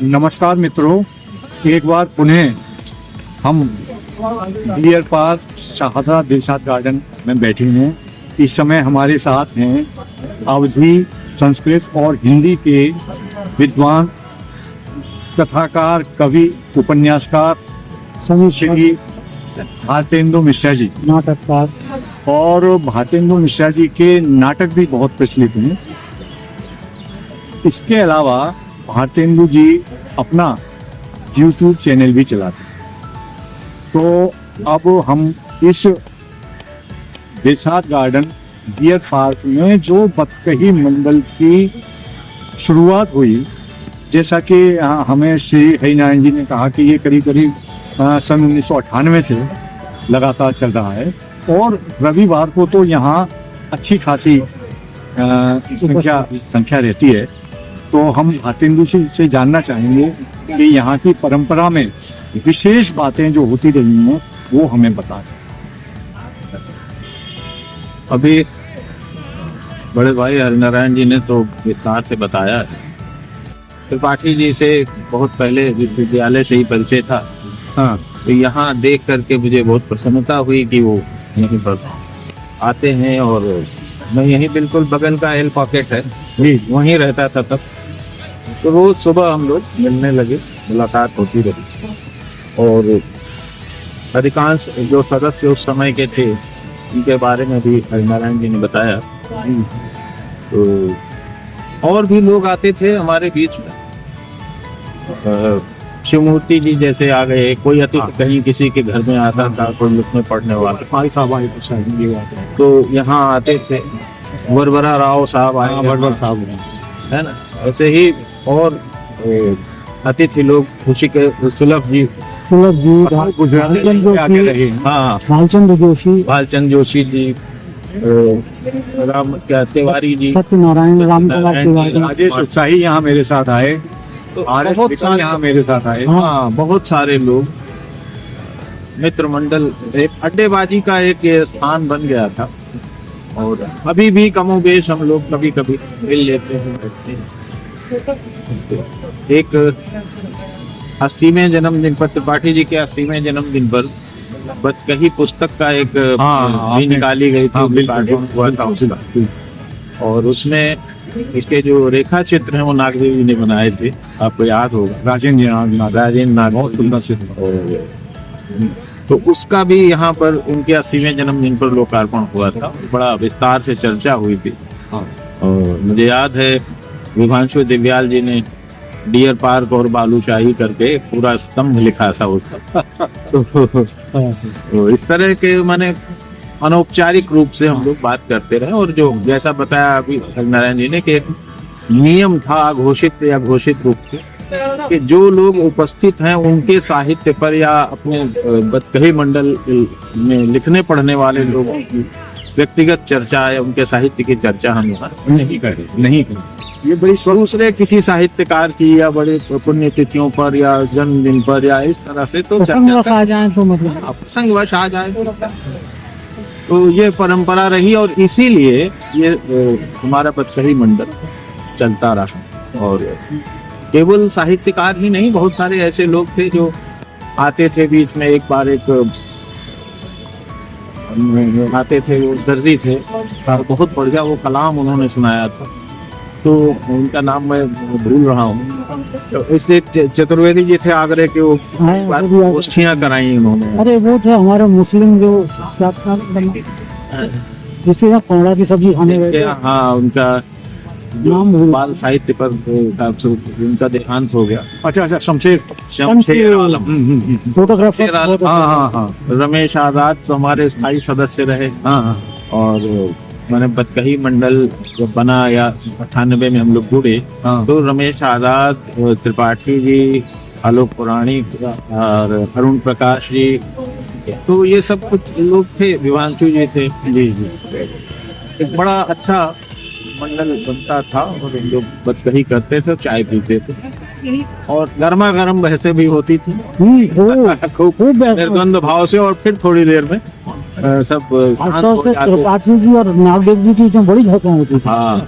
नमस्कार मित्रों, एक बार पुनः हम Deer Park Shahjahan Dilshad Garden में बैठे हैं। इस समय हमारे साथ हैं अवधी, संस्कृत और हिंदी के विद्वान, कथाकार, कवि, उपन्यासकार श्री भारतेंदु मिश्रा जी, नाटककार। और भारतेंदु मिश्रा जी के नाटक भी बहुत प्रचलित हैं। इसके अलावा भारतेंदु जी अपना YouTube चैनल भी चलाते हैं। तो अब हम इस दिलशाद गार्डन डियर पार्क में जो बतकही मंडल की शुरुआत हुई, जैसा कि हमें श्री हरिनारायण जी ने कहा कि ये करीब करीब सन 1998 से लगातार चल रहा है और रविवार को तो यहाँ अच्छी खासी संख्या रहती है। तो हम भारतेंदु से जानना चाहेंगे कि यहाँ की परंपरा में विशेष बातें जो होती रही हैं वो हमें बताएं। अभी बड़े भाई हरिनारायण जी ने तो विस्तार से बताया है। त्रिपाठी जी से बहुत पहले विश्वविद्यालय से ही परिचय था। हाँ, तो यहाँ देख करके मुझे बहुत प्रसन्नता हुई कि वो यहीं पर आते हैं। और मैं यहीं बिल्कुल बगल का एल पॉकेट है, वहीं रहता था तब। तो रोज सुबह हम लोग मिलने लगे, मुलाकात होती रही। और अधिकांश जो सदस्य उस समय के थे उनके बारे में भी हरिनारायण जी ने बताया। तो और भी लोग आते थे हमारे बीच में। शिवमूर्ति जी जैसे आ गए, कोई अतिथि कहीं किसी के घर में आता था, कोई लिखने पढ़ने वाले भाई साहब आए थे, तो यहाँ आते थे। वरवरा राव साहब आए, वरवर साहब है ना। ऐसे ही और अतिथि लोग, खुशी के सुलभ जी, गुजराती जोशी, हाँ, भालचंद जोशी जी, राम तिवारी जी, सत्यनारायण रामकला तिवारी, राजेश उत्साही यहाँ मेरे साथ आए। तो बहुत सारे यहाँ मेरे साथ आए। हाँ, बहुत सारे लोग। मित्र मंडल एक अड्डेबाजी का एक स्थान बन गया था। और अभी भी कमोबेश हम लोग कभी कभी मिल लेते हैं, बैठते हैं। एक 80वें जन्मदिन पर, त्रिपाठी जी के 80वें जन्मदिन पर बतकही पुस्तक का एक भी निकाली गई थी, कार्टून हुआ था उसका। और उसमें इसके जो रेखा चित्र हैं वो नागदेव जी ने बनाए थे, आपको याद होगा, राजेंद्र नाग। तो उसका भी यहाँ पर उनके 80वें जन्मदिन पर लोकार्पण हुआ था। बड़ा विस्तार से चर्चा हुई थी। और मुझे याद है विभांशु दिव्याल जी ने डियर पार्क और बालूशाही करके पूरा स्तंभ लिखा था उसका। तो इस तरह के माने अनौपचारिक रूप से हम लोग बात करते रहे। और जो जैसा बताया अभी हरिनारायण जी ने कि एक नियम था घोषित या घोषित रूप से कि जो लोग उपस्थित हैं उनके साहित्य पर या अपने बतकही मंडल में लिखने पढ़ने वाले लोगों की व्यक्तिगत चर्चा या उनके साहित्य की चर्चा हम नहीं करें। ये बड़ी दूसरे किसी साहित्यकार की या बड़े पुण्यतिथियों पर या जन्मदिन पर या इस तरह से तो प्रसंगवश आ जाए तो मतलब प्रसंगवश आ जाए तो ये परंपरा रही। और इसीलिए ये हमारा बतकही मंडल चलता रहा। और केवल साहित्यकार ही नहीं, बहुत सारे ऐसे लोग थे जो आते थे बीच में। एक बार एक आते थे, वो दर्जी थे, बहुत बढ़िया वो कलाम उन्होंने सुनाया था। तो उनका नाम मैं भूल रहा हूँ। तो इसलिए चतुर्वेदी जी थे आगरे के, वो गोष्ठियाँ कराई उन्होंने। अरे वो थे हमारे मुस्लिम जो जिसके यहाँ कोहड़ा की सब्जी खाने गए थे। हाँ, उनका नाम बाल साहित्य पर उनका देहांत हो गया। अच्छा, शमशेर फोटोग्राफर। हाँ, रमेश आजाद तो हमारे स्थायी सदस्य रहे। हाँ, और मैंने बतकही मंडल जब बना या 98 में हम लोग जुड़े, तो रमेश आजाद, त्रिपाठी जी, आलोक पुराणिक और अरुण प्रकाश जी, तो ये सब कुछ लोग थे। विभांशु जी थे। जी। एक बड़ा अच्छा मंडल बनता था और लोग बतकही करते थे, चाय पीते थे और गर्मा गर्म बहसें भी होती थी खूब निर्द्वंद भाव से। और फिर थोड़ी देर में सब त्रिपाठी जी और नागदेव जी की बड़ी झटका होती थी। हाँ,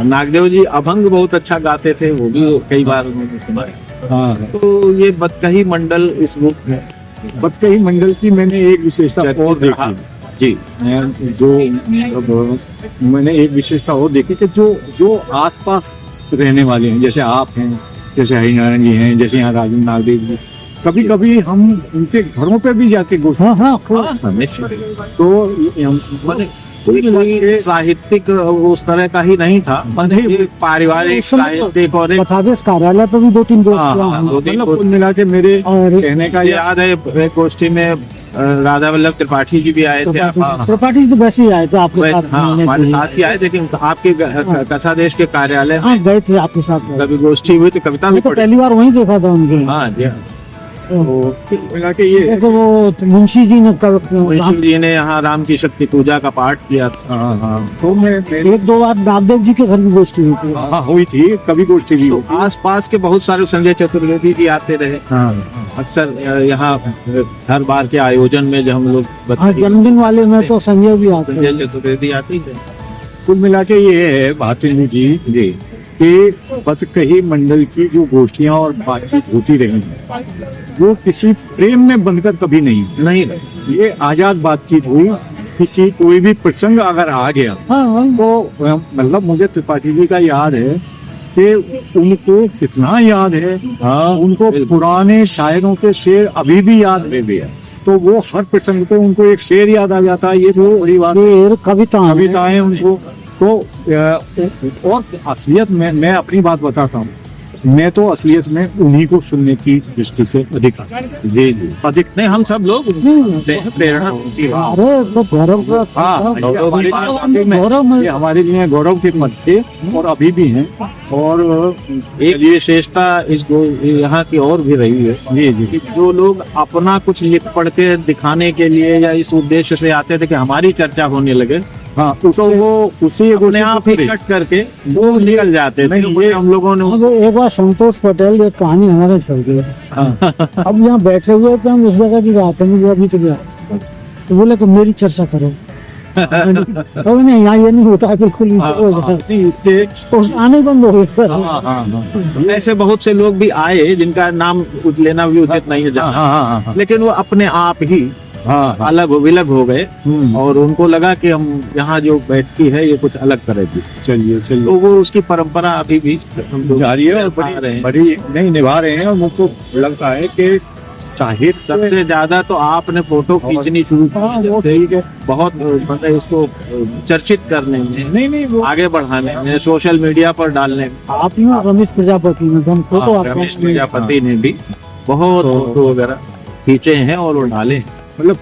नागदेव जी अभंग बहुत अच्छा गाते थे, वो भी कई बार उन्होंने सुना है। हाँ तो ये बतकही मंडल इस बुक में बतकही मंडल की मैंने एक विशेषता और देखी जी। मैं जो मतलब मैंने एक विशेषता और देखी कि जो आसपास रहने वाले हैं, जैसे आप हैं, जैसे हरिनारायण जी हैं, जैसे यहाँ राजन नागदेव जी, कभी कभी हम उनके घरों पे भी जाके गोष्ठी हाँ हाँ खूब। हाँ, निश्चित। तो माने कोई साहित्यिक उस तरह का ही नहीं था, ये पारिवारिक उस समय तो साहित्यिक और एक कथावेश कार्यालय पे भी 2-3 गोष्ठियाँ हाँ, हुई। मतलब कुल मिला के मेरे और कहने का याद है एक गोष्ठी में राधा वल्लभ त्रिपाठी जी भी आए थे। त्रिपाठी जी तो वैसे ही आए थे आपके हाँ, साथ हमारे मिलने के लिए। साथ ही आए, लेकिन आपके कथा देश के कार्यालय हाँ में गए थे आपके साथ। कभी गोष्ठी हुई तो कविता भी मैं तो पढ़ी। पहली बार वहीं देखा था उनके। हाँ जी हाँ। तो कुल मिला के ये एक तो वो मुंशी जी ने मुंशी जी ने यहाँ राम की शक्ति पूजा का पाठ किया था। हाँ तो मेरे 1-2 बार नागदेव जी के घर की गोष्ठी हुई थी। हाँ हुई थी, कभी गोष्ठी भी हुई। आस पास के बहुत सारे संजय चतुर्वेदी जी आते रहे हाँ अक्सर यहाँ हर बार के आयोजन में जब हम लोग हाँ जन्मदिन वाले में तो संजय भी आते हैं। संजय चतुर्वेदी आते ही थे। कुल मिला के ये है भातेंदु जी कि बतकही मंडल की जो गोष्ठियां और बातचीत होती रही वो किसी फ्रेम में बनकर कभी नहीं, ये आजाद बातचीत हुई। किसी कोई भी प्रसंग अगर आ गया हाँ तो मतलब मुझे त्रिपाठी जी का याद है कि उनको कितना याद है, उनको पुराने शायरों के शेर अभी भी याद है, तो वो हर प्रसंग पे उनको एक शेर याद आ जाता है। ये तो बड़ी बात है। ये कविताएं उनको तो और असलियत में मैं अपनी बात बताता हूँ, मैं तो असलियत में उन्हीं को सुनने की दृष्टि से अधिक जी जी अधिक नहीं, हम सब लोग प्रेरणा होती है। अरे तो गौरव का हाँ ये हमारे लिए गौरव के मत थे और अभी भी हैं। और एक विशेषता इस यहाँ की और भी रही है कि जो लोग अपना कुछ लिख पढ़ के दिखाने के लिए या इस उद्देश्य से आते थे कि हमारी चर्चा होने लगे, हाँ तो वो उसी अपने आप ही कट करके वो निकल जाते थे। ये हम लोगों ने एक बार संतोष पटेल एक कहानी हमारे चल गई। अब यहाँ बैठे हुए थे हम, उस जगह की बात है, मुझे अभी तो गया तो बोले तो मेरी चर्चा करो। तो नहीं यहाँ ये नहीं होता है बिल्कुल इससे आने बंद हो गए। ऐसे बहुत से लोग भी आए जिनका नाम लेना भी उचित नहीं है, लेकिन वो अपने आप ही अलग विलग हो गए और उनको लगा कि हम यहाँ जो बैठकी है ये कुछ अलग करेगी। चलिए तो वो उसकी परंपरा अभी भी जारी है और बड़ी नहीं निभा रहे हैं। और मुझको लगता है कि साहित्य सबसे ज्यादा तो आपने फोटो खींचनी शुरू वो ठीक है, बहुत मतलब इसको चर्चित करने में, नहीं वो आगे बढ़ाने में, सोशल मीडिया पर डालने में। आप ना रमेश प्रजापति ने हम फोटो रमेश प्रजापति ने भी बहुत फोटो वगैरह खींचे हैं और वो डाले। मतलब